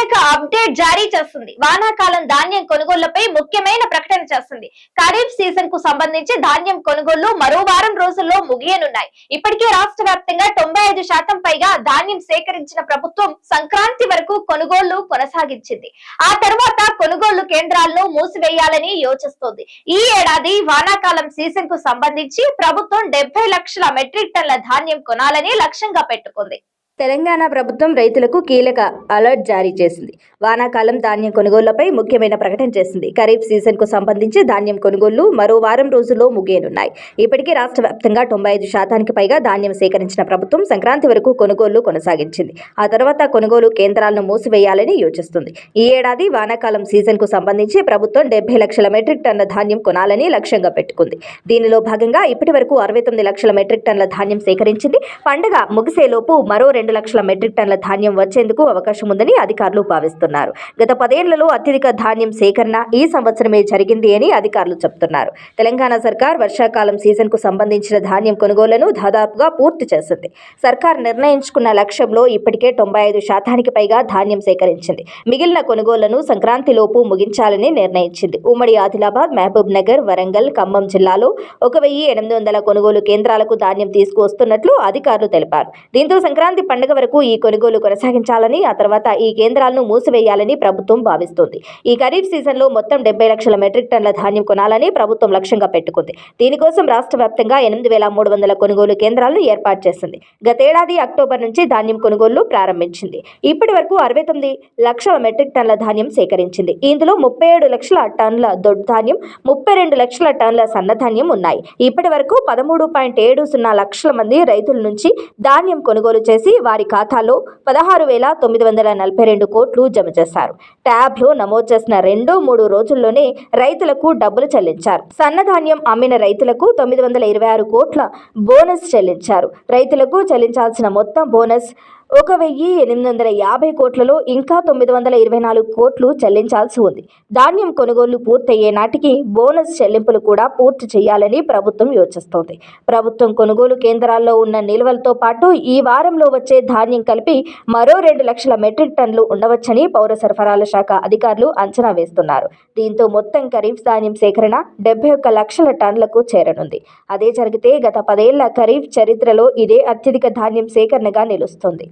కీలక అప్డేట్ జారీ చేస్తుంది. వానాకాలం ధాన్యం కొనుగోళ్లపై ముఖ్యమైన ప్రకటన చేస్తుంది. ఖరీఫ్ సీజన్ కు సంబంధించి ధాన్యం కొనుగోళ్లు మరో వారం రోజుల్లో ముగియనున్నాయి. ఇప్పటికే రాష్ట్ర వ్యాప్తంగా 95% పైగా ధాన్యం సేకరించిన ప్రభుత్వం సంక్రాంతి వరకు కొనుగోళ్లు కొనసాగించింది. ఆ తర్వాత కొనుగోళ్లు కేంద్రాలను మూసివేయాలని యోచిస్తోంది. ఈ ఏడాది వానాకాలం సీజన్ కు సంబంధించి ప్రభుత్వం 70 లక్షల మెట్రిక్ టన్ల ధాన్యం కొనాలని లక్ష్యంగా పెట్టుకుంది. తెలంగాణ ప్రభుత్వం రైతులకు కీలక అలర్ట్ జారీ చేసింది. వానాకాలం ధాన్యం కొనుగోళ్లపై ముఖ్యమైన ప్రకటన చేసింది. ఖరీఫ్ సీజన్ కు సంబంధించి ధాన్యం కొనుగోళ్లు మరో వారం రోజుల్లో ముగియనున్నాయి. ఇప్పటికే రాష్ట్ర వ్యాప్తంగా 95% పైగా ధాన్యం సేకరించిన ప్రభుత్వం సంక్రాంతి వరకు కొనుగోళ్లు కొనసాగించింది. ఆ తర్వాత కొనుగోలు కేంద్రాలను మూసివేయాలని యోచిస్తుంది. ఈ ఏడాది వానాకాలం సీజన్ కు సంబంధించి ప్రభుత్వం 70 లక్షల మెట్రిక్ టన్ల ధాన్యం కొనాలని లక్ష్యంగా పెట్టుకుంది. దీనిలో భాగంగా ఇప్పటి వరకు 69 లక్షల మెట్రిక్ టన్ల ధాన్యం సేకరించింది. పండుగ ముగిసేలోపు మరో 2 లక్షల మెట్రిక్ టన్ల ధాన్యం వచ్చేందుకు అవకాశం ఉందని అధికారులు భావిస్తున్నారు. గత 10 ఏళ్లలో అత్యధిక ధాన్యం సేకరణ ఈ సంవత్సరమే జరిగింది అని అధికారులు చెబుతున్నారు. తెలంగాణ సర్కార్ వర్షాకాలం సీజన్ కు సంబంధించిన ధాన్యం కొనుగోళ్లను దాదాపుగా పూర్తి చేసింది. సర్కార్ నిర్ణయించుకున్న లక్ష్యంలో ఇప్పటికే 95% పైగా ధాన్యం సేకరించింది. మిగిలిన కొనుగోళ్లను సంక్రాంతిలోపు ముగించాలని నిర్ణయించింది. ఉమ్మడి ఆదిలాబాద్, మహబూబ్ నగర్, వరంగల్, ఖమ్మం జిల్లాలో 1800 కొనుగోలు కేంద్రాలకు ధాన్యం తీసుకువస్తున్నట్లు అధికారులు తెలిపారు. దీంతో సంక్రాంతి పండుగ వరకు ఈ కొనుగోలు కొనసాగించాలని, ఆ తర్వాత ఈ కేంద్రాలను మూసివేయాలని ప్రభుత్వం భావిస్తోంది. ఈ ఖరీఫ్ సీజన్లో మొత్తం 70 లక్షల మెట్రిక్ టన్ల ధాన్యం కొనాలని ప్రభుత్వం లక్ష్యంగా పెట్టుకుంది. దీనికోసం రాష్ట్ర వ్యాప్తంగా 8300 కొనుగోలు కేంద్రాలను ఏర్పాటు చేసింది. గతేడాది అక్టోబర్ నుంచి ధాన్యం కొనుగోళ్లు ప్రారంభించింది. ఇప్పటి వరకు 69 లక్షల మెట్రిక్ టన్ల ధాన్యం సేకరించింది. ఇందులో 37 లక్షల టన్నుల దొడ్డు ధాన్యం, 32 లక్షల టన్నుల సన్నధాన్యం ఉన్నాయి. ఇప్పటి వరకు 13.70 లక్షల మంది రైతుల నుంచి ధాన్యం కొనుగోలు చేసి వారి ఖాతాలో 16,942 కోట్లు జమ చేశారు. ట్యాబ్లో నమోదు చేసిన 2-3 రోజుల్లోనే రైతులకు డబ్బులు చెల్లించారు. సన్నధాన్యం అమ్మిన రైతులకు 926 కోట్ల బోనస్ చెల్లించారు. రైతులకు చెల్లించాల్సిన మొత్తం బోనస్ 1,850 కోట్లలో ఇంకా 924 కోట్లు చెల్లించాల్సి ఉంది. ధాన్యం కొనుగోళ్లు పూర్తయ్యే నాటికి బోనస్ చెల్లింపులు కూడా పూర్తి చేయాలని ప్రభుత్వం యోచిస్తోంది. ప్రభుత్వం కొనుగోలు కేంద్రాల్లో ఉన్న నిల్వలతో పాటు ఈ వారంలో వచ్చే ధాన్యం కలిపి మరో 2 లక్షల మెట్రిక్ టన్నులు ఉండవచ్చని పౌర సరఫరాల శాఖ అధికారులు అంచనా వేస్తున్నారు. దీంతో మొత్తం ఖరీఫ్ ధాన్యం సేకరణ 71 లక్షల టన్నులకు చేరనుంది. అదే జరిగితే గత 10 ఏళ్ల ఖరీఫ్ చరిత్రలో ఇదే అత్యధిక ధాన్యం సేకరణగా నిలుస్తుంది.